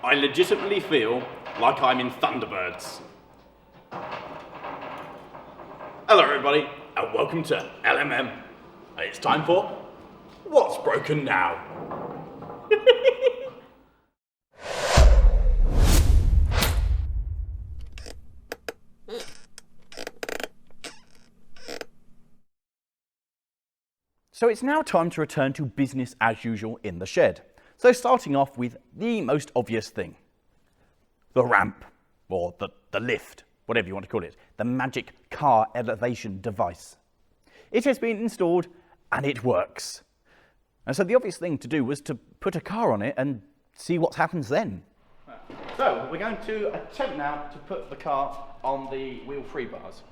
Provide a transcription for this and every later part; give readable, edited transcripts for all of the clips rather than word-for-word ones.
I legitimately feel like I'm in Thunderbirds. Hello everybody, and welcome to LMM. And it's time for What's Broken Now? So it's now time to return to business as usual in the shed. So starting off with the most obvious thing. The ramp, or the lift, whatever you want to call it. The magic car elevation device. It has been installed and it works. And so the obvious thing to do was to put a car on it and see what happens then. So we're going to attempt now to put the car on the wheel-free bars.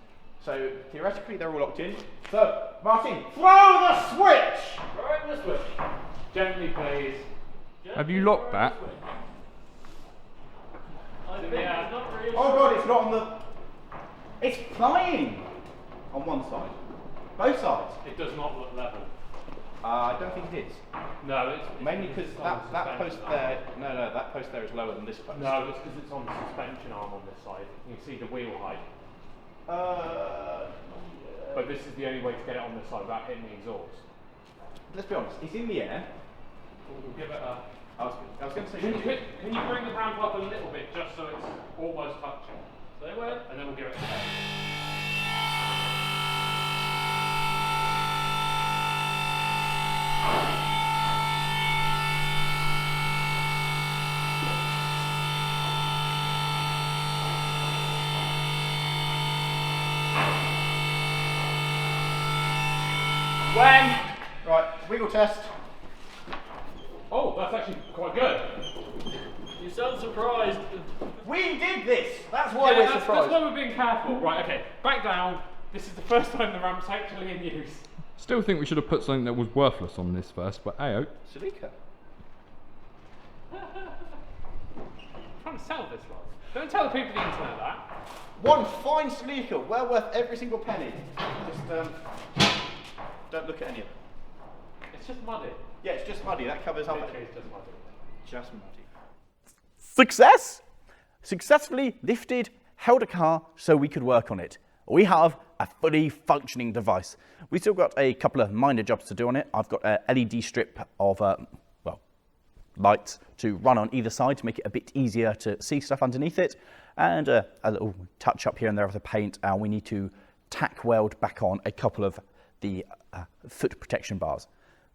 So theoretically they're all locked in. So Martin, throw the switch! Throw the switch. Gently please. Have you locked that? Yeah, not really. Oh god, it's not on the... It's flying! On one side. Both sides. It does not look level. I don't think it is. No, it's... Mainly because that post there... No, that post there is lower than this post. No, it's because it's on the suspension arm on this side. You can see the wheel height. But this is the only way to get it on this side without hitting the exhaust. Let's be honest, it's in the air. We'll give it a... I was going to say... Can you bring the ramp up a little bit just so it's almost touching? So they will, and then we'll give it a test. When? Right, wiggle test. Oh, that's actually quite good. You sound surprised. We did this! That's why we're surprised. That's why we're being careful. Right, okay, back down. This is the first time the ramp's actually in use. Still think we should have put something that was worthless on this first, but ayo. Celica. I'm trying to sell this lot. Don't tell the people the internet that. One fine Celica, well worth every single penny. Just don't look at any of it. It's just muddy. Yeah, it's just muddy. That covers up. Literally, it's just muddy. Just muddy. Success! Successfully lifted, held a car so we could work on it. We have a fully functioning device. We've still got a couple of minor jobs to do on it. I've got a LED strip of, lights to run on either side to make it a bit easier to see stuff underneath it. And a little touch up here and there of the paint. And we need to tack weld back on a couple of the foot protection bars.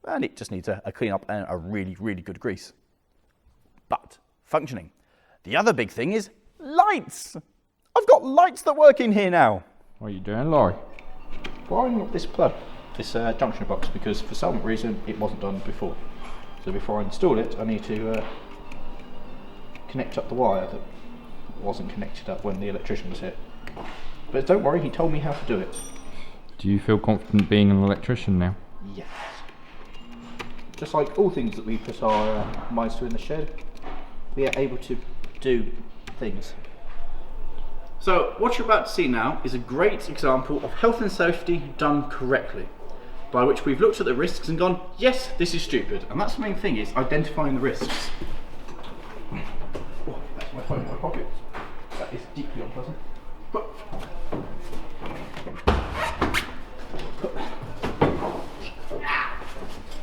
And it just needs a clean up and a really, really good grease. But functioning. The other big thing is lights. I've got lights that work in here now. What are you doing, Lawrie? Wiring up this plug, this junction box, because for some reason it wasn't done before. So before I install it, I need to connect up the wire that wasn't connected up when the electrician was here. But don't worry, he told me how to do it. Do you feel confident being an electrician now? Yes. Just like all things that we put our minds to in the shed, we are able to do things. So what you're about to see now is a great example of health and safety done correctly, by which we've looked at the risks and gone, yes, this is stupid. And that's the main thing, is identifying the risks. Oh, that's my phone in my pocket. That is deeply unpleasant.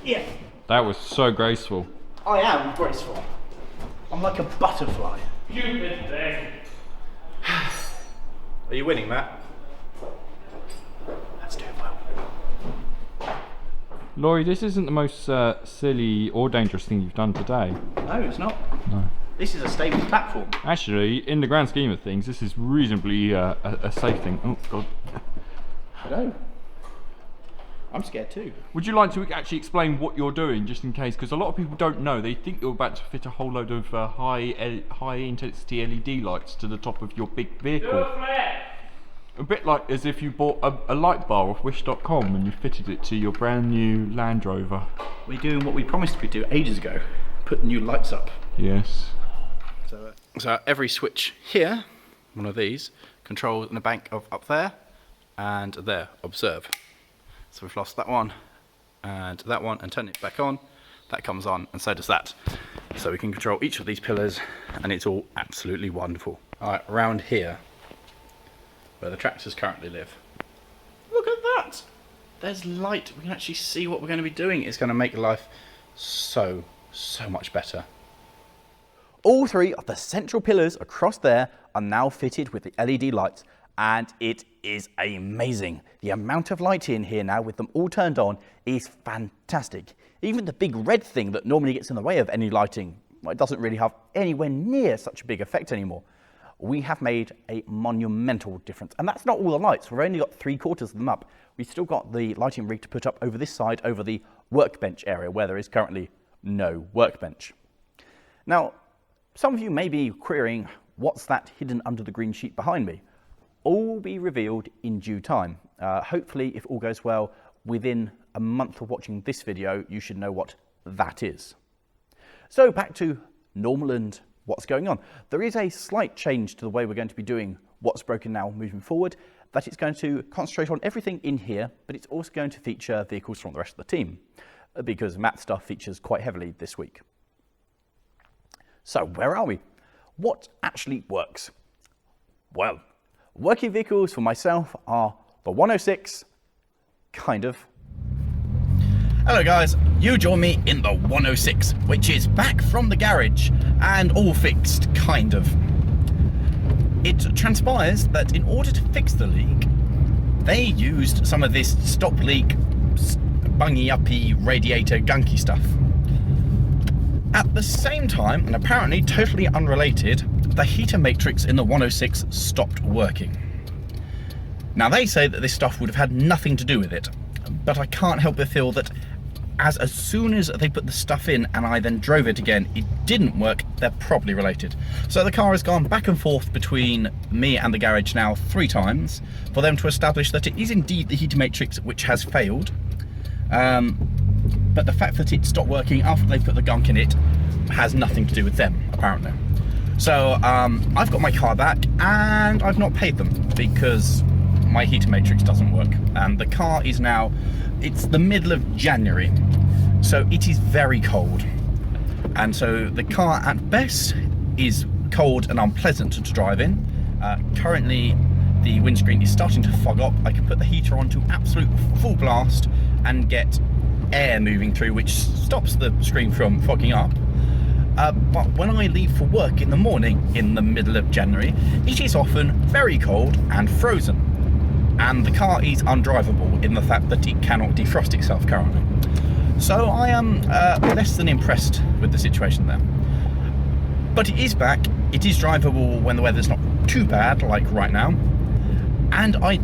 Yeah. That was so graceful. I am graceful. I'm like a butterfly. Stupid thing. Are you winning, Matt? Let's do it well. Lawrie, this isn't the most silly or dangerous thing you've done today. No, it's not. No. This is a stable platform. Actually, in the grand scheme of things, this is reasonably a safe thing. Oh, God. I know. I'm scared too. Would you like to actually explain what you're doing, just in case? Because a lot of people don't know. They think you're about to fit a whole load of high intensity LED lights to the top of your big vehicle. Do a flare. A bit like as if you bought a light bar off Wish.com and you fitted it to your brand new Land Rover. We're doing what we promised we'd do ages ago. Put new lights up. Yes. So every switch here, one of these, controls in a bank of up there and there. Observe. So we've lost that one and turn it back on. That comes on, and so does that. So we can control each of these pillars, and it's all absolutely wonderful. All right, around here, where the tractors currently live. Look at that! There's light. We can actually see what we're going to be doing. It's going to make life so much better. All three of the central pillars across there are now fitted with the LED lights, and it is amazing. The amount of light in here now with them all turned on is fantastic. Even the big red thing that normally gets in the way of any lighting, well, it doesn't really have anywhere near such a big effect anymore. We have made a monumental difference. And that's not all the lights. We've only got 3/4 of them up. We've still got the lighting rig to put up over this side, over the workbench area where there is currently no workbench. Now, some of you may be querying, what's that hidden under the green sheet behind me? All will be revealed in due time. Hopefully, if all goes well, within a month of watching this video, you should know what that is. So back to normal and what's going on. There is a slight change to the way we're going to be doing What's Broken Now moving forward, that it's going to concentrate on everything in here, but it's also going to feature vehicles from the rest of the team, because Matt's stuff features quite heavily this week. So where are we? What actually works? Well, working vehicles for myself are the 106, kind of. Hello guys, you join me in the 106, which is back from the garage and all fixed, kind of. It transpires that in order to fix the leak, they used some of this stop leak, bungy-uppy radiator gunky stuff. At the same time, and apparently totally unrelated, the heater matrix in the 106 stopped working. Now they say that this stuff would have had nothing to do with it, but I can't help but feel that as soon as they put the stuff in and I then drove it again, it didn't work. They're probably related. So the car has gone back and forth between me and the garage now 3 times for them to establish that it is indeed the heater matrix which has failed. But the fact that it stopped working after they put the gunk in it has nothing to do with them, apparently. So I've got my car back and I've not paid them because my heater matrix doesn't work. And the car is now, it's the middle of January, so it is very cold. And so the car at best is cold and unpleasant to drive in. Currently the windscreen is starting to fog up. I can put the heater on to absolute full blast and get air moving through, which stops the screen from fogging up. But when I leave for work in the morning in the middle of January, it is often very cold and frozen. And the car is undrivable in the fact that it cannot defrost itself currently. So I am less than impressed with the situation there. But it is back, it is drivable when the weather's not too bad, like right now. And I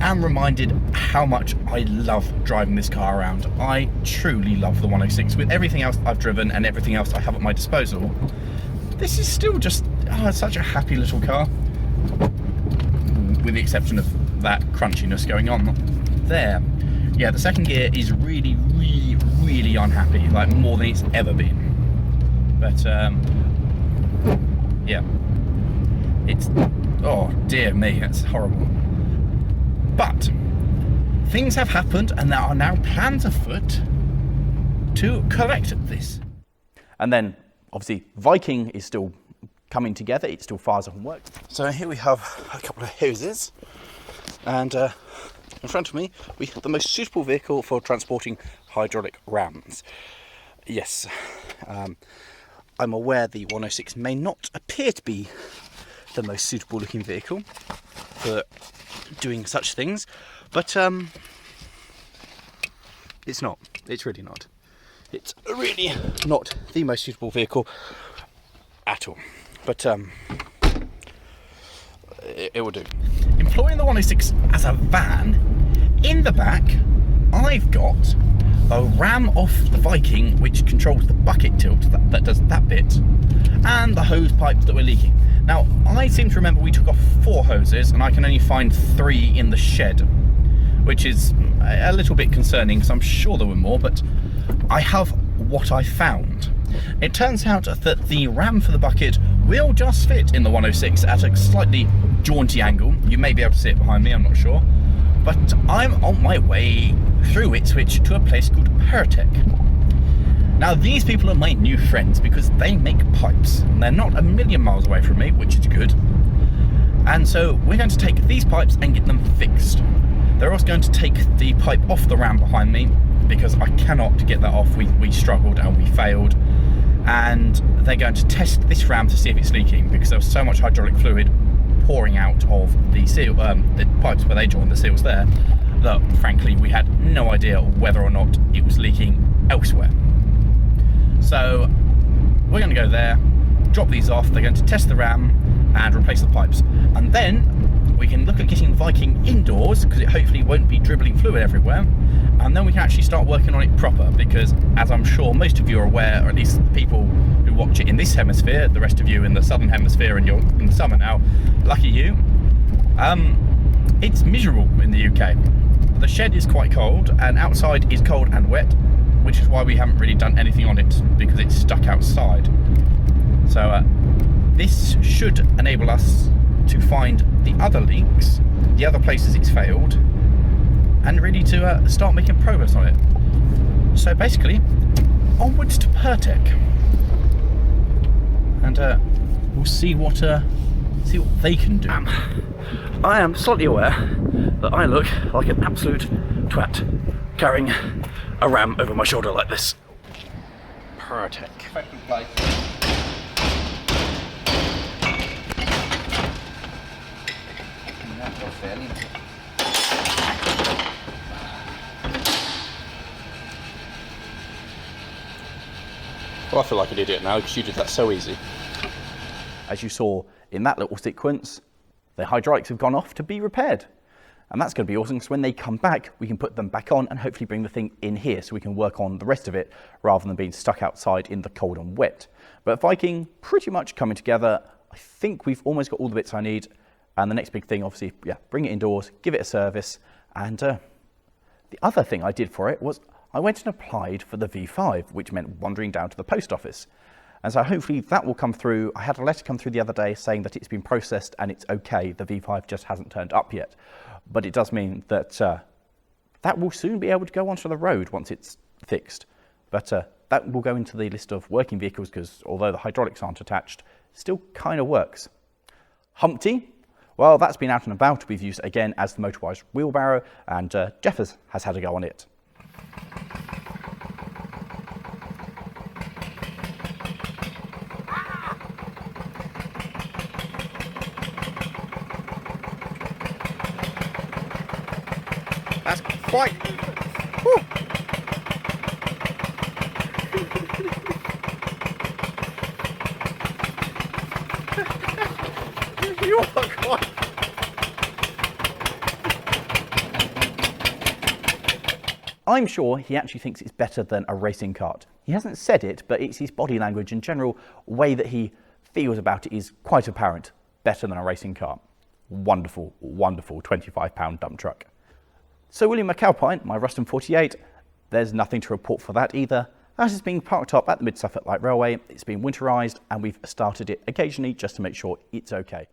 am reminded how much I love driving this car around. I truly love the 106. With everything else I've driven and everything else I have at my disposal, this is still just such a happy little car. With the exception of that crunchiness going on there. Yeah, the second gear is really unhappy, like more than it's ever been. But yeah, it's, oh dear me, that's horrible. But things have happened and there are now plans afoot to correct this. And then obviously Viking is still coming together, it still fires up and works. So here we have a couple of hoses. And in front of me, we have the most suitable vehicle for transporting hydraulic rams. Yes, I'm aware the 106 may not appear to be the most suitable looking vehicle for doing such things, but it's not. It's really not. It's really not the most suitable vehicle at all. But it will do. Employing the 106 as a van, in the back I've got a ram off the Viking which controls the bucket tilt that does that bit, and the hose pipes that were leaking. Now I seem to remember we took off 4 hoses and I can only find 3 in the shed, which is a little bit concerning because I'm sure there were more, but I have what I found. It turns out that the ram for the bucket will just fit in the 106 at a slightly jaunty angle. You may be able to see it behind me, I'm not sure. But I'm on my way through Ipswich to a place called Pirtek. Now these people are my new friends because they make pipes and they're not a million miles away from me, which is good. And so we're going to take these pipes and get them fixed. They're also going to take the pipe off the ram behind me because I cannot get that off. We struggled and we failed. And they're going to test this ram to see if it's leaking because there was so much hydraulic fluid pouring out of the seal, the pipes where they join the seals there, that frankly we had no idea whether or not it was leaking elsewhere. So we're going to go there, drop these off, they're going to test the ram and replace the pipes. And then we can look at getting Viking indoors because it hopefully won't be dribbling fluid everywhere. And then we can actually start working on it proper because, as I'm sure most of you are aware, or at least the people who watch it in this hemisphere, the rest of you in the southern hemisphere and you're in the summer now, lucky you, it's miserable in the UK. The shed is quite cold and outside is cold and wet, which is why we haven't really done anything on it because it's stuck outside. So this should enable us to find the other leaks, the other places it's failed, and really to start making progress on it. So basically, onwards to Pirtek, and we'll see what they can do. I am slightly aware that I look like an absolute twat carrying a ram over my shoulder like this. Pirtek. Well, I feel like an idiot now because you did that so easy. As you saw in that little sequence, the hydraulics have gone off to be repaired. And that's going to be awesome because when they come back, we can put them back on and hopefully bring the thing in here so we can work on the rest of it rather than being stuck outside in the cold and wet. But Viking pretty much coming together. I think we've almost got all the bits I need. And the next big thing, obviously, yeah, bring it indoors, give it a service. And the other thing I did for it was I went and applied for the V5, which meant wandering down to the post office. And so hopefully that will come through. I had a letter come through the other day saying that it's been processed and it's okay. The V5 just hasn't turned up yet. But it does mean that that will soon be able to go onto the road once it's fixed. But that will go into the list of working vehicles because although the hydraulics aren't attached, it still kind of works. Humpty, well, that's been out and about. We've used it again as the motorised wheelbarrow, and Geffers has had a go on it. That's quite... Whew. You are quite... I'm sure he actually thinks it's better than a racing kart. He hasn't said it, but it's his body language and general way that he feels about it is quite apparent. Better than a racing kart. Wonderful, wonderful 25-pound dump truck. So William McAlpine, my Ruston 48, there's nothing to report for that either. That is being parked up at the Mid-Suffolk Light Railway. It's been winterised and we've started it occasionally just to make sure it's okay.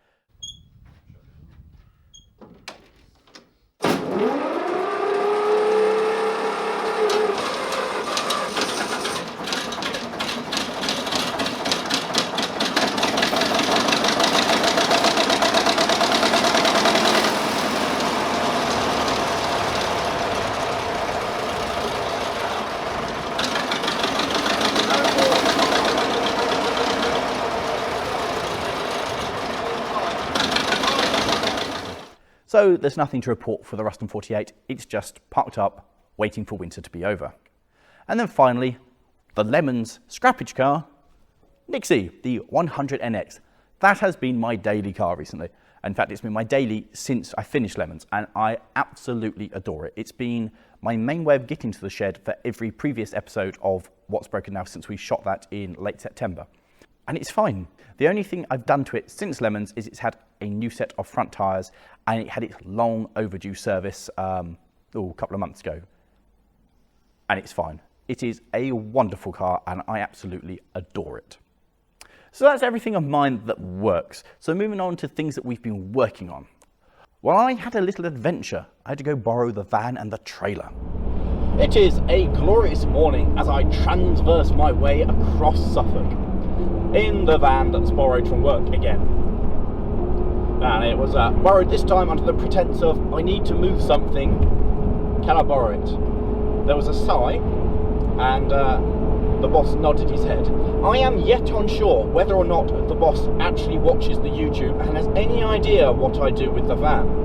So there's nothing to report for the Ruston 48, it's just parked up, waiting for winter to be over. And then finally, the Lemons scrappage car, Nixie, the 100NX. That has been my daily car recently. In fact, it's been my daily since I finished Lemons, and I absolutely adore it. It's been my main way of getting to the shed for every previous episode of What's Broken Now since we shot that in late September. And it's fine. The only thing I've done to it since Lemons is it's had a new set of front tyres and it had its long overdue service a couple of months ago. And it's fine. It is a wonderful car and I absolutely adore it. So that's everything of mine that works. So moving on to things that we've been working on. Well, I had a little adventure. I had to go borrow the van and the trailer. It is a glorious morning as I transverse my way across Suffolk in the van that's borrowed from work again. And it was borrowed this time under the pretense of I need to move something, can I borrow it? There was a sigh and the boss nodded his head. I am yet unsure whether or not the boss actually watches the YouTube and has any idea what I do with the van.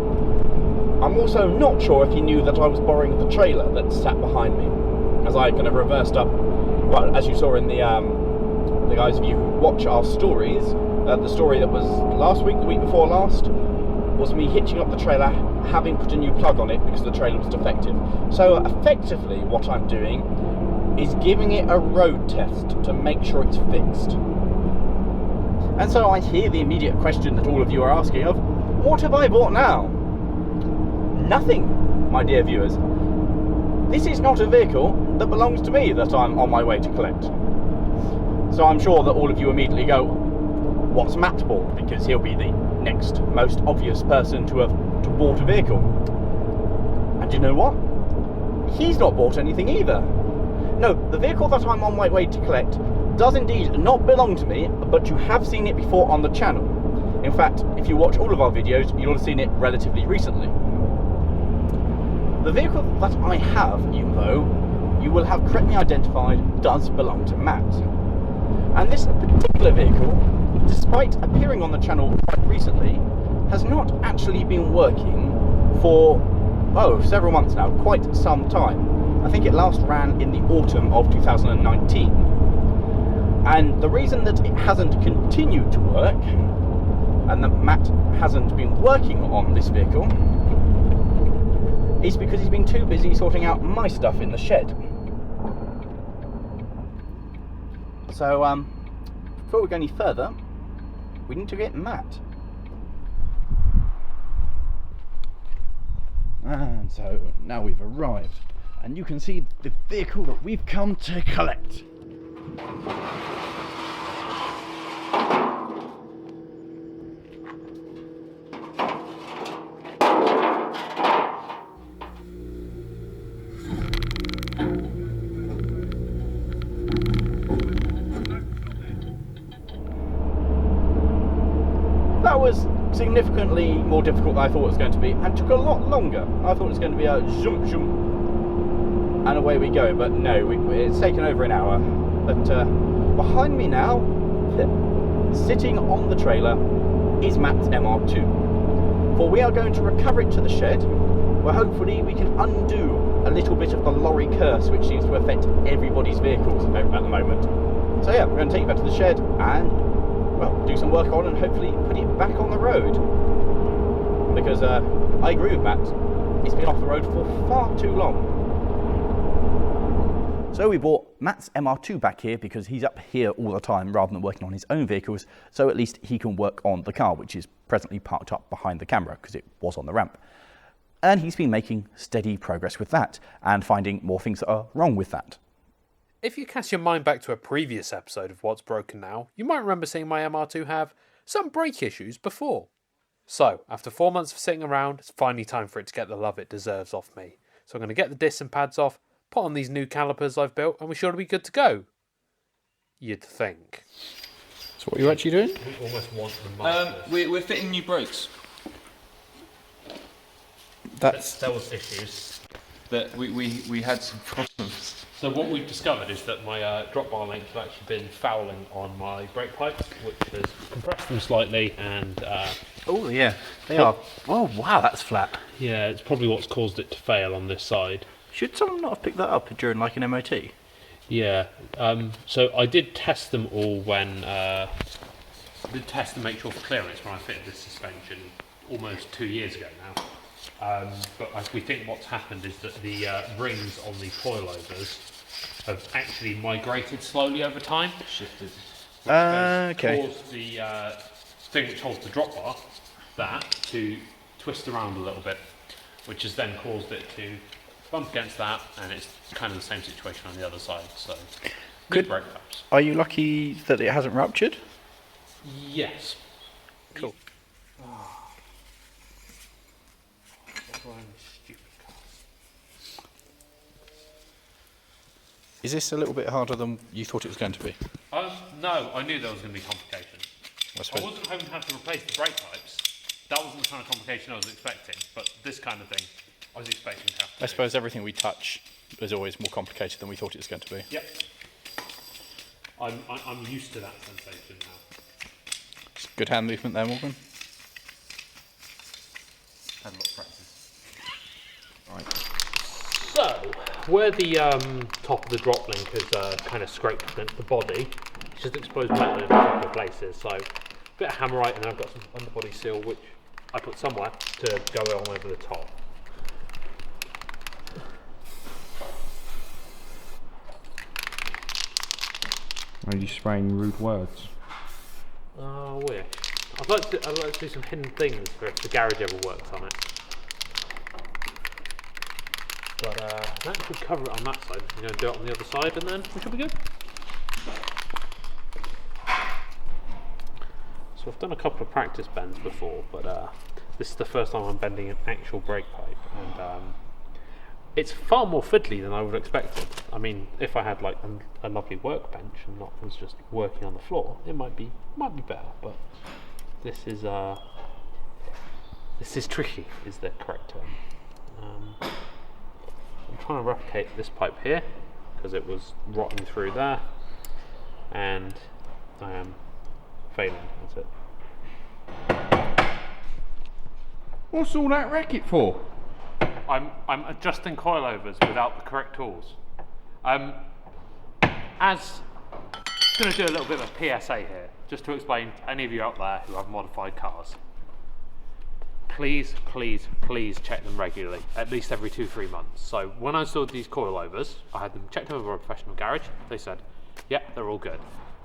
I'm also not sure if he knew that I was borrowing the trailer that sat behind me, as I kind of reversed up, well, as you saw in the guys of you who watch our stories, the story that was last week, the week before last, was me hitching up the trailer, having put a new plug on it because the trailer was defective. So effectively what I'm doing is giving it a road test to make sure it's fixed. And so I hear the immediate question that all of you are asking of, what have I bought now? Nothing, my dear viewers. This is not a vehicle that belongs to me that I'm on my way to collect. So I'm sure that all of you immediately go, what's Matt bought? Because he'll be the next most obvious person to have bought a vehicle. And you know what? He's not bought anything either. No, the vehicle that I'm on my way to collect does indeed not belong to me, but you have seen it before on the channel. In fact, if you watch all of our videos, you'll have seen it relatively recently. The vehicle that I have, even though you will have correctly identified, does belong to Matt. And this particular vehicle, despite appearing on the channel quite recently, has not actually been working for, several months now, quite some time. I think it last ran in the autumn of 2019. And the reason that it hasn't continued to work, and that Matt hasn't been working on this vehicle, is because he's been too busy sorting out my stuff in the shed. So, before we go any further, we need to get Matt. And so, now we've arrived, and you can see the vehicle that we've come to collect. That was significantly more difficult than I thought it was going to be, and took a lot longer. I thought it was going to be a zoom zoom and away we go, but no, it's taken over an hour. But behind me now, sitting on the trailer, is Matt's MR2. For we are going to recover it to the shed, where hopefully we can undo a little bit of the lorry curse which seems to affect everybody's vehicles at the moment. So yeah, we're going to take it back to the shed and, well, do some work on and hopefully put it back on the road. Because I agree with Matt, it's been off the road for far too long. So we brought Matt's MR2 back here because he's up here all the time rather than working on his own vehicles, so at least he can work on the car, which is presently parked up behind the camera because it was on the ramp. And he's been making steady progress with that and finding more things that are wrong with that. If you cast your mind back to a previous episode of What's Broken Now, you might remember seeing my MR2 have some brake issues before. So, after 4 months of sitting around, it's finally time for it to get the love it deserves off me. So I'm going to get the discs and pads off, put on these new calipers I've built, and we should be good to go. You'd think. So what are you actually doing? We almost want the masters. We're fitting new brakes. There was issues. That we had some problems. So what we've discovered is that my drop bar links have actually been fouling on my brake pipes, which has compressed them slightly, and Oh yeah, they are. Oh wow, that's flat. yeah, it's probably what's caused it to fail on this side. Should someone not have picked that up during like an MOT? Yeah, so I did test them all when I did test to make sure for clearance when I fitted this suspension almost 2 years ago now. But we think what's happened is that the rings on the coilovers have actually migrated slowly over time. Shifted. Which has okay. caused the thing which holds the drop bar, that, to twist around a little bit, which has then caused it to bump against that, and it's kind of the same situation on the other side. So, good brake pads. Are you lucky that it hasn't ruptured? Yes. Cool. Is this a little bit harder than you thought it was going to be? No, I knew there was going to be complications. I I wasn't hoping to have to replace the brake pipes. That wasn't the kind of complication I was expecting, but this kind of thing I was expecting to have to I suppose everything we touch is always more complicated than we thought it was going to be. Yep. I'm used to that sensation now. It's good hand movement there, Morgan. Had a lot of practice. Right. So, where the top of the drop link has kind of scraped against the body, it's just exposed metal in a couple of places. So, a bit of hammerite, and then I've got some underbody seal, which I put somewhere to go on over the top. Are you spraying rude words? I wish. I'd like to do some hidden things for if the garage ever works on it. But that should cover it on that side. I'm going to do it on the other side, and then we should be good. So I've done a couple of practice bends before, but this is the first time I'm bending an actual brake pipe, and it's far more fiddly than I would have expected. I mean, if I had like a lovely workbench and not was just working on the floor, it might be better. But this is tricky, is the correct term. I'm trying to replicate this pipe here because it was rotting through there, and I am failing. That's it. What's all that racket for? I'm adjusting coilovers without the correct tools. As going to do a little bit of a PSA here, just to explain to any of you out there who have modified cars. Please, please, please check them regularly, at least every 2-3 months. So when I installed these coilovers, I had them checked over by a professional garage. They said, yeah, they're all good.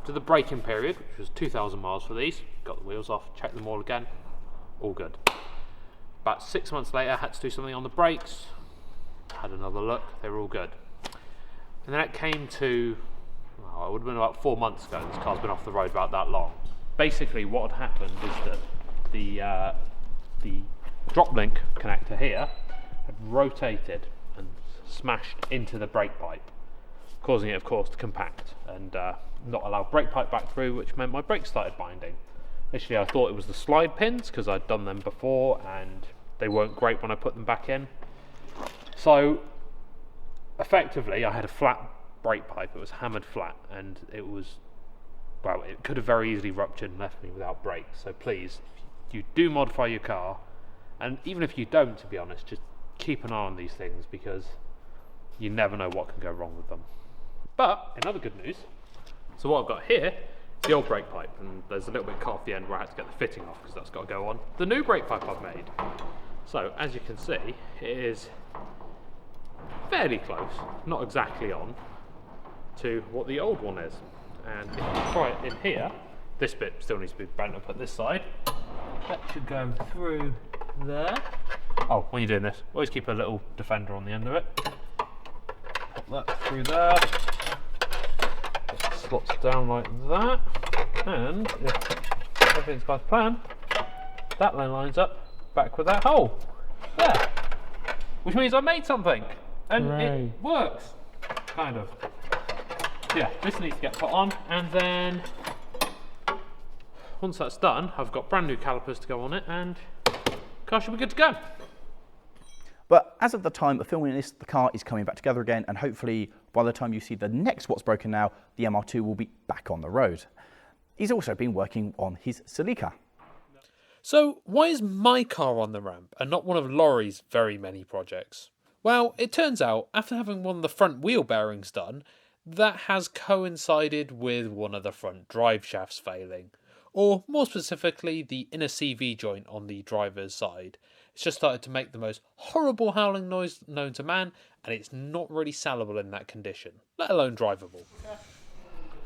To the braking period, which was 2,000 miles for these, got the wheels off, checked them all again, all good. About 6 months later, I had to do something on the brakes, had another look, they were all good. And then it came to, well, it would have been about 4 months ago, this car's been off the road about that long. Basically what had happened is that the drop link connector here had rotated and smashed into the brake pipe, causing it of course to compact and not allow brake pipe back through, which meant my brakes started binding. Initially I thought it was the slide pins because I'd done them before and they weren't great when I put them back in. So effectively I had a flat brake pipe, it was hammered flat, and it was, well, it could have very easily ruptured and left me without brakes. So please, if you do modify your car, and even if you don't, to be honest, just keep an eye on these things because you never know what can go wrong with them. But in other good news, so what I've got here is the old brake pipe, and there's a little bit cut off the end where I had to get the fitting off because that's got to go on the new brake pipe I've made. So as you can see, it is fairly close, not exactly on, to what the old one is. And if you try it in here, this bit still needs to be bent up at this side. That should go through there. Oh, when you're doing this, always keep a little defender on the end of it. Pop that through there. It slots down like that. And if everything's going to plan, that then lines up back with that hole. There. Which means I made something. And Hooray. it works. Kind of. Yeah, this needs to get put on, and then once that's done, I've got brand new calipers to go on it, and the car should be good to go. But as of the time of filming this, the car is coming back together again, and hopefully by the time you see the next What's Broken Now, the MR2 will be back on the road. He's also been working on his Celica. So why is my car on the ramp and not one of Lawrie's very many projects? Well, it turns out, after having one of the front wheel bearings done, that has coincided with one of the front drive shafts failing. Or more specifically, the inner CV joint on the driver's side. It's just started to make the most horrible howling noise known to man, and it's not really sellable in that condition, let alone drivable.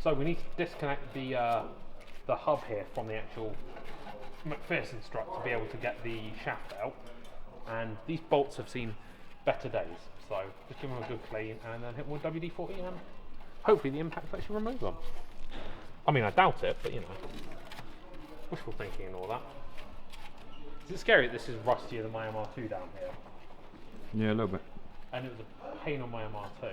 So we need to disconnect the hub here from the actual McPherson strut to be able to get the shaft out. And these bolts have seen better days, so just give them a good clean and then hit one with WD-40 and hopefully the impact actually remove them. I mean, I doubt it, but you know, wishful thinking and all that. Is it scary that this is rustier than my MR2 down here? Yeah, a little bit. And it was a pain on my MR2.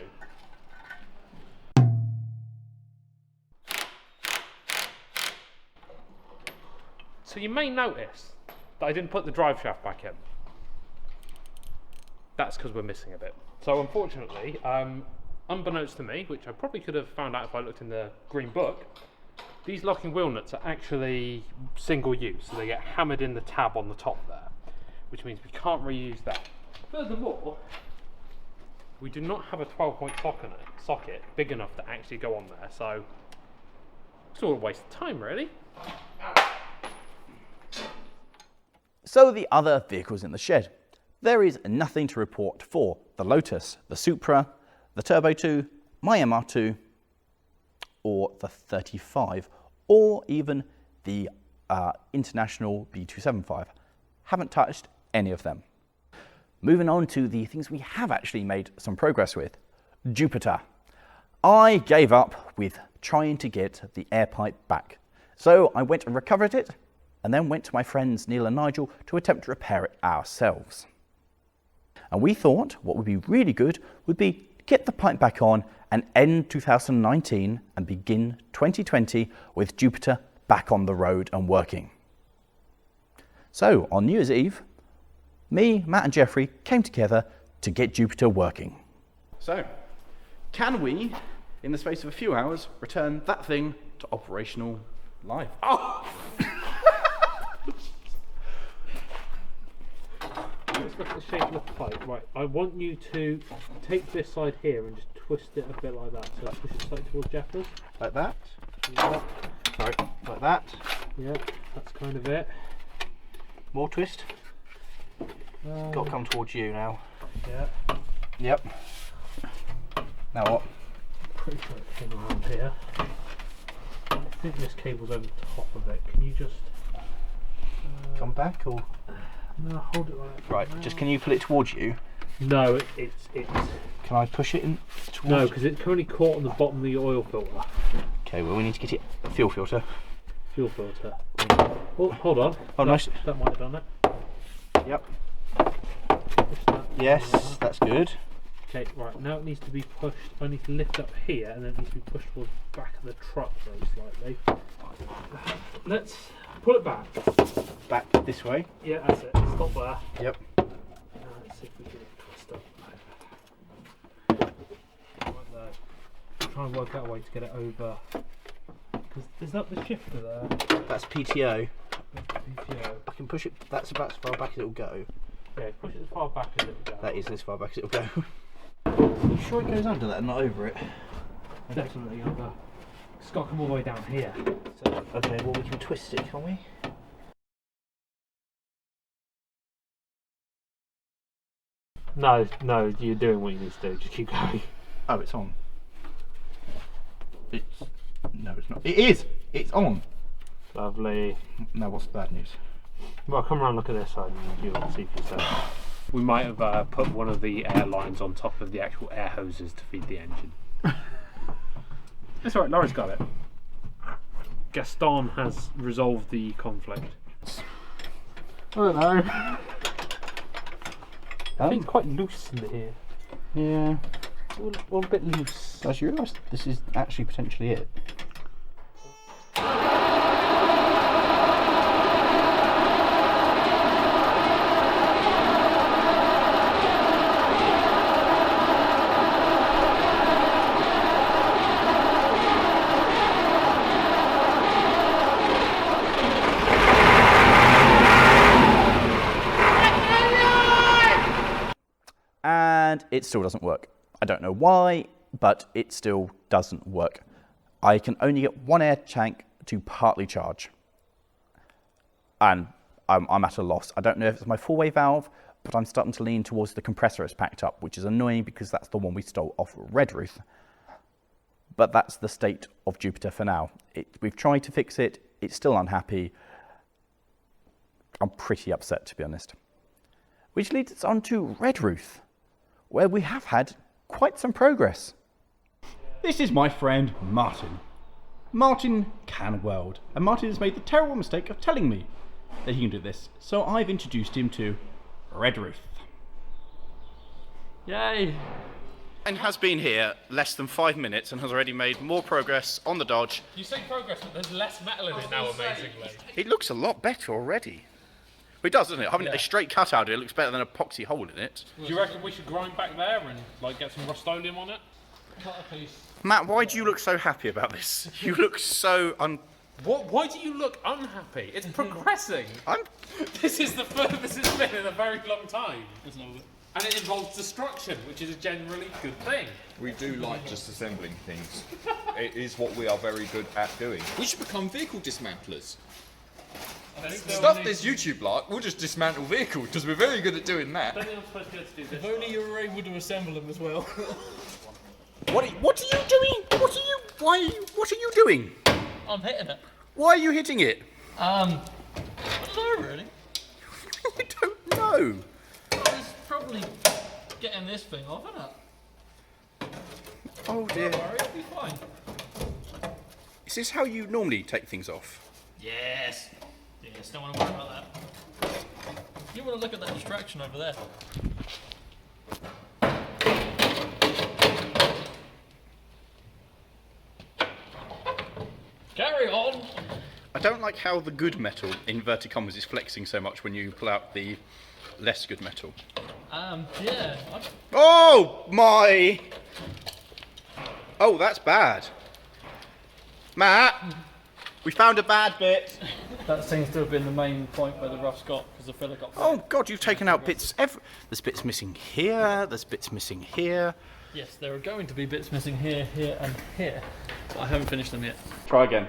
So you may notice that I didn't put the drive shaft back in. That's because we're missing a bit. So unfortunately, unbeknownst to me, which I probably could have found out if I looked in the green book, these locking wheel nuts are actually single use, so they get hammered in the tab on the top there, which means we can't reuse that. Furthermore, we do not have a 12-point socket big enough to actually go on there, so it's all a waste of time, really. So the other vehicles in the shed. There is nothing to report for the Lotus, the Supra, the Turbo 2, my MR2, or the 35, or even the International B275. Haven't touched any of them. Moving on to the things we have actually made some progress with. Jupiter. I gave up with trying to get the air pipe back. So I went and recovered it, and then went to my friends Neil and Nigel to attempt to repair it ourselves. And we thought what would be really good would be get the pipe back on and end 2019 and begin 2020 with Jupiter back on the road and working. So on New Year's Eve, me, Matt and Jeffrey came together to get Jupiter working. So, can we, in the space of a few hours, return that thing to operational life? Oh! Let's look at the shape of the pipe. Right, I want you to take this side here and just twist it a bit like that. So push it slightly towards Geffers. Like that? Yeah. Sorry, like that. Yeah, that's kind of it. More twist. Got to come towards you now. Yeah. Yep. Now what? Pretty sure it came around here. I think this cable's over the top of it. Can you just Come back or? no, hold it like that. Right, just can you pull it towards you? No, it's Can I push it in towards no, because it's currently caught on the bottom of the oil filter. Okay, well we need to get it fuel filter. Fuel filter. Oh, hold on. Oh, nice. That might have done it. Yep. Push that. Yes, that's good. Okay, right, now it needs to be pushed. I need to lift up here and then it needs to be pushed towards the back of the truck very slightly. Let's pull it back. Back this way. Yeah, that's it. Stop there. Yep. Let's see if we can twist up. Like that. Try and work out a way to get it over. Because is that the shifter there? That's PTO. PTO. I can push it, that's about as far back as it'll go. Yeah, push it as far back as it will go. That is as far back as it'll go. Are you sure it goes under that and not over it? Definitely under. It's got to come all the way down here. So, okay, well we can twist it, can't we? No, you're doing what you need to do. Just keep going. Oh, it's on. No, it's not. It is! It's on! Lovely. Now what's the bad news? Well, come around, look at this side and you'll see for yourself. We might have put one of the air lines on top of the actual air hoses to feed the engine. That's alright, Laurie's got it. Gaston has resolved the conflict. I don't know. I think it's quite loose in here. Yeah. All a bit loose. I just realised this is actually potentially it. And it still doesn't work. I don't know why, but it still doesn't work. I can only get one air tank to partly charge. And I'm at a loss. I don't know if it's my four-way valve, but I'm starting to lean towards the compressor is packed up, which is annoying because that's the one we stole off Redruth. But that's the state of Jupiter for now. We've tried to fix it. It's still unhappy. I'm pretty upset, to be honest. Which leads us on to Redruth, where we have had quite some progress. This is my friend Martin. Martin can weld, and Martin has made the terrible mistake of telling me that he can do this, so I've introduced him to Redruth. Yay! And has been here less than 5 minutes and has already made more progress on the Dodge. You say progress, but there's less metal in it now, amazingly. It looks a lot better already. It does, doesn't it? Having a straight cut out of it looks better than an epoxy hole in it. Do you reckon we should grind back there and like get some Rust-Oleum on it? Cut a piece. Matt, why do you look so happy about this? You look so What? Why do you look unhappy? It's progressing. This is the furthest it's been in a very long time. And it involves destruction, which is a generally good thing. We do like just assembling things. It is what we are very good at doing. We should become vehicle dismantlers. Stuff this YouTube like, we'll just dismantle vehicles because we're very good at doing that. If only you were able to assemble them as well. What are you doing? What are you doing? I'm hitting it. Why are you hitting it? I don't know really. I don't know. It's probably getting this thing off, isn't it? Oh dear. Don't worry, it'll be fine. Is this how you normally take things off? Yes. Yes, don't want to worry about that. You want to look at that distraction over there. Carry on. I don't like how the good metal, inverted commas, is flexing so much when you pull out the less good metal. Yeah. Oh my! Oh, that's bad. Matt, we found a bad bit. That seems to have been the main point where the rust got, because the filler got. Oh God, you've taken out bits. There's bits missing here. There's bits missing here. Yes, there are going to be bits missing here, here, and here. But I haven't finished them yet. Try again.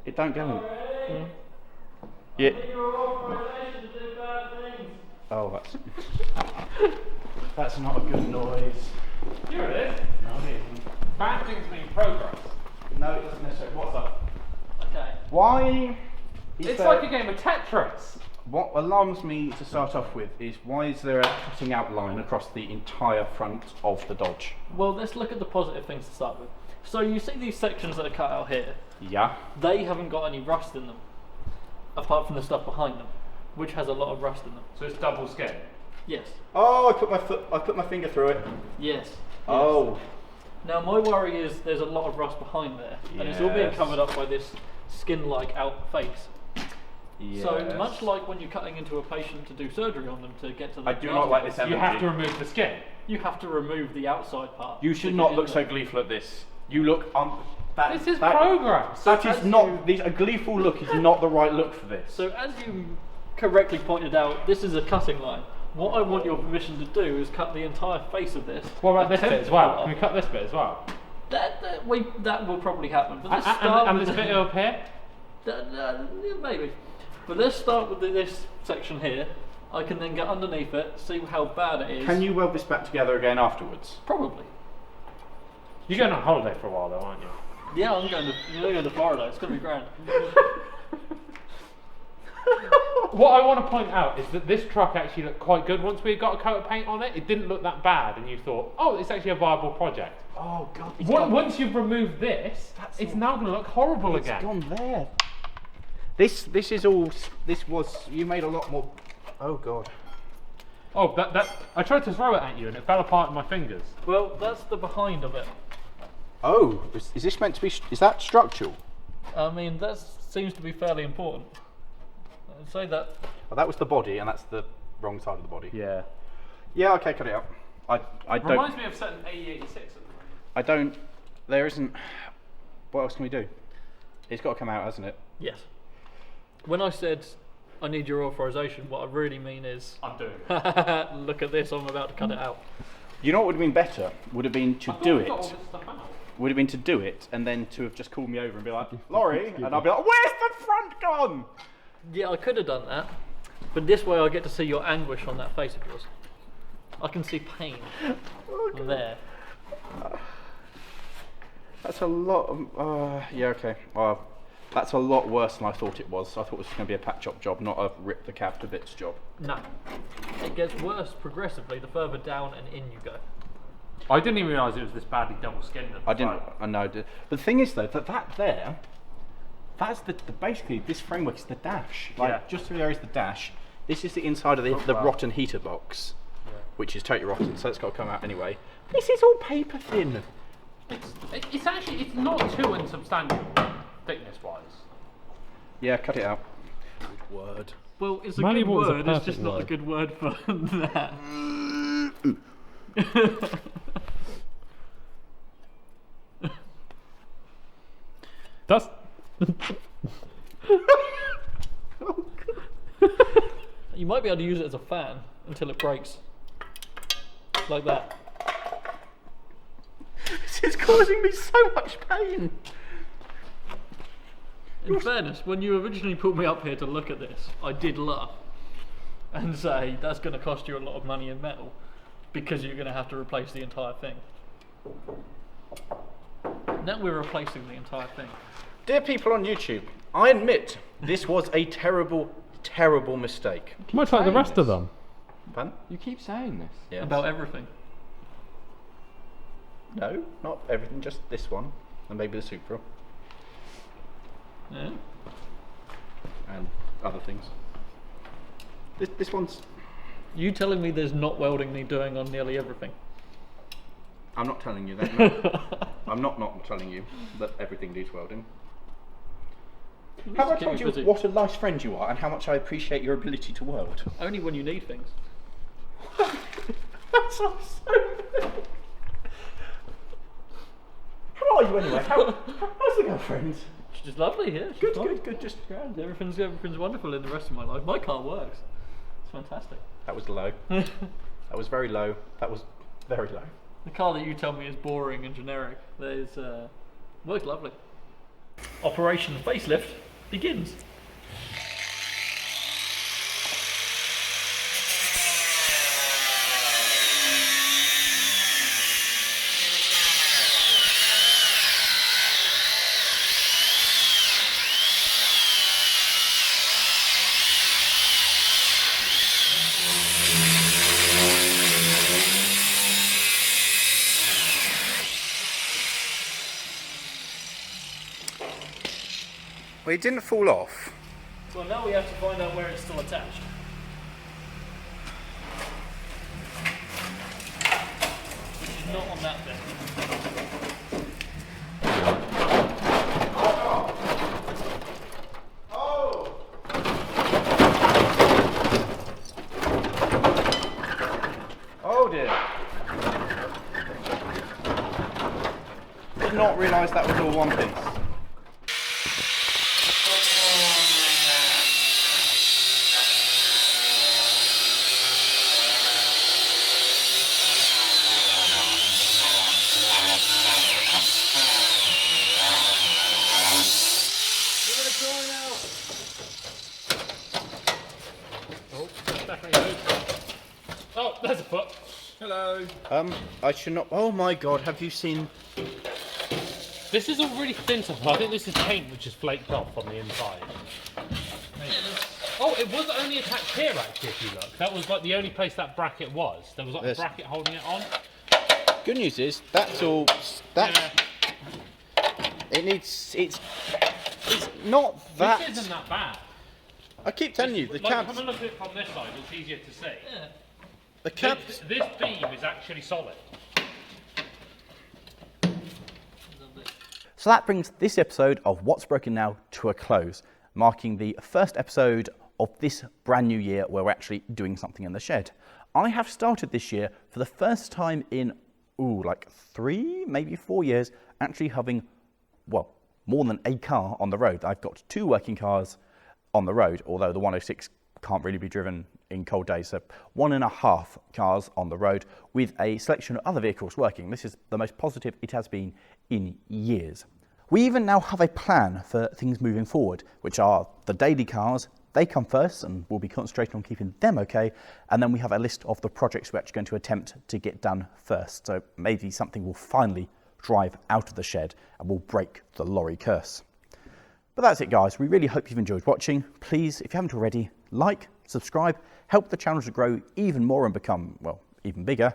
It don't go in. Yeah. Oh, that's not a good noise. Here it is. No, it isn't. Bad things mean progress. No, it doesn't necessarily. What's up? Okay. Why? It's like a game of Tetris. What alarms me to start off with is why is there a cutting outline across the entire front of the Dodge? Well, let's look at the positive things to start with. So you see these sections that are cut out here? Yeah. They haven't got any rust in them, apart from the stuff behind them, which has a lot of rust in them. So it's double skin. Yes. Oh, I put my finger through it. Yes. Oh. Now my worry is there's a lot of rust behind there, and it's all being Yes. covered up by this skin-like out face. Yes. So much like when you're cutting into a patient to do surgery on them to get to the I do not like this energy. You have to remove the skin. You have to remove the outside part. You should not look so gleeful at this. You look This is progress. That is not. A gleeful look is not the right look for this. So as you correctly pointed out, this is a cutting line. What I want your permission to do is cut the entire face of this. What about this bit attempt as to well? cut Can we cut this bit as well? That will probably happen. But let's start And with this bit up here? Yeah, maybe. But let's start with this section here. I can then get underneath it, see how bad it is. Can you weld this back together again afterwards? Probably. You're going on holiday for a while though, aren't you? Yeah, I'm going to Florida. It's going to be grand. What I want to point out is that this truck actually looked quite good once we got a coat of paint on it. It didn't look that bad, and you thought, oh, it's actually a viable project. Oh God! Once you've removed this, it's now going to look horrible again. It's gone there. This is all. This was. You made a lot more. Oh God. Oh, that I tried to throw it at you and it fell apart in my fingers. Well, that's the behind of it. Oh, is this meant to be? Is that structural? I mean, that seems to be fairly important. I'd say that. Oh, that was the body, and that's the wrong side of the body. Yeah. Yeah. Okay, cut it out. I don't. Reminds me of certain AE86 at the moment. I don't. There isn't. What else can we do? It's got to come out, hasn't it? Yes. When I said I need your authorization, what I really mean is I'm doing it. look at this, I'm about to cut it out. You know what would have been better? Would have been to do it. All this stuff out. Would have been to do it, and then to have just called me over and be like, Lawrie, and I'll be like, where's the front gone? Yeah, I could have done that, but this way I get to see your anguish on that face of yours. I can see pain there. That's a lot of, yeah, okay. That's a lot worse than I thought it was. I thought it was going to be a patch-up job, not a rip the cab to bits job. No. It gets worse progressively the further down and in you go. I didn't even realise it was this badly double skinned. I didn't, I know. But the thing is though, that there, that's the basically, this framework is the dash. Like, Yeah. just through there is the dash. This is the inside of the rotten heater box. which is totally rotten, so it's got to come out anyway. This is all paper thin. It's actually, it's not too insubstantial, thickness-wise. Yeah, cut it out. Good word. Well, it's a Malleable is a good word, it's perfect just not a word. good word for that. That's You might be able to use it as a fan until it breaks. Like that. This is causing me so much pain. In fairness, when you originally put me up here to look at this, I did laugh and say that's going to cost you a lot of money in metal because you're going to have to replace the entire thing. Now we're replacing the entire thing. Dear people on YouTube, I admit this was a terrible, terrible mistake. much like the rest of them. Pardon? You keep saying this. Yes. About everything. No, not everything, just this one, and maybe the Supra, Yeah. and other things. This one's... You telling me there's not welding me doing on nearly everything? I'm not telling you that, no. I'm not telling you that everything needs welding. Have I Keep told me you busy. what a nice friend you are and how much I appreciate your ability to weld? Only when you need things. That sounds so bad. How are you anyway? How's the girlfriend? She's lovely here. Good, good, just... Grand. Everything's wonderful in the rest of my life. My car works. It's fantastic. That was low. That was very low. That was very low. The car that you tell me is boring and generic, works lovely. Operation Facelift begins. Well, it didn't fall off. Well, now we have to find out where it's still attached. Which is not on that bit. Oh dear. Did not realise that was all one piece. Oh, there's a foot. Hello. I should not... Oh my god, have you seen... This is all really thin stuff. I think this is paint which is flaked off on the inside. Oh, it was only attached here actually, if you look. That was like the only place that bracket was. There was like Yes. a bracket holding it on. Good news is, that's all... That... Yeah. It needs... It's not that... This isn't that bad. I keep telling you, the Like, cabs... come and look at it from this side, it's easier to see. Yeah. The cabs... This beam is actually solid. So that brings this episode of What's Broken Now to a close, marking the first episode of this brand new year where we're actually doing something in the shed. I have started this year for the first time in, like 3, maybe 4 years, actually having, well, more than a car on the road. I've got 2 working cars on the road, although the 106 can't really be driven in cold days, so 1.5 cars on the road with a selection of other vehicles working. This is the most positive it has been in years. We even now have a plan for things moving forward, which are the daily cars. They come first and we'll be concentrating on keeping them okay, and then we have a list of the projects we're actually going to attempt to get done first, so maybe something will finally drive out of the shed and will break the lorry curse. But that's it guys, we really hope you've enjoyed watching. Please, if you haven't already, like, subscribe, help the channel to grow even more and become, well, even bigger.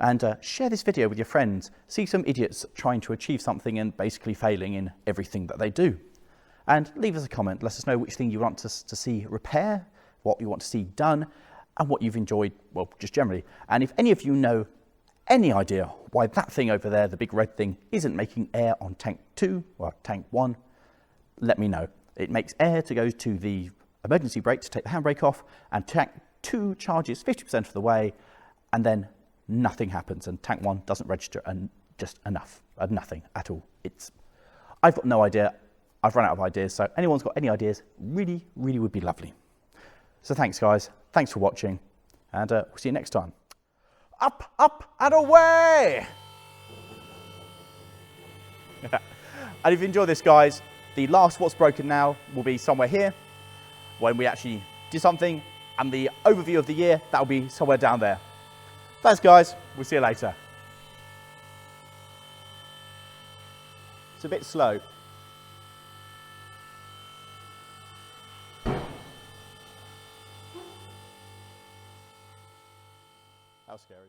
And share this video with your friends. See some idiots trying to achieve something and basically failing in everything that they do. And leave us a comment, let us know which thing you want us to see repair, what you want to see done, and what you've enjoyed, well, just generally. And if any of you know any idea why that thing over there, the big red thing, isn't making air on tank 2 or tank 1, let me know. It makes air to go to the emergency brake to take the handbrake off, and tank 2 charges 50% of the way, and then nothing happens, and tank 1 doesn't register, and just nothing at all. I've got no idea. I've run out of ideas, so anyone's got any ideas, really, really would be lovely. So thanks, guys. Thanks for watching, and we'll see you next time. Up, up, and away! And if you enjoy this, guys, the last What's Broken Now will be somewhere here, when we actually do something, and the overview of the year, that'll be somewhere down there. Thanks, guys. We'll see you later. It's a bit slow. That was scary.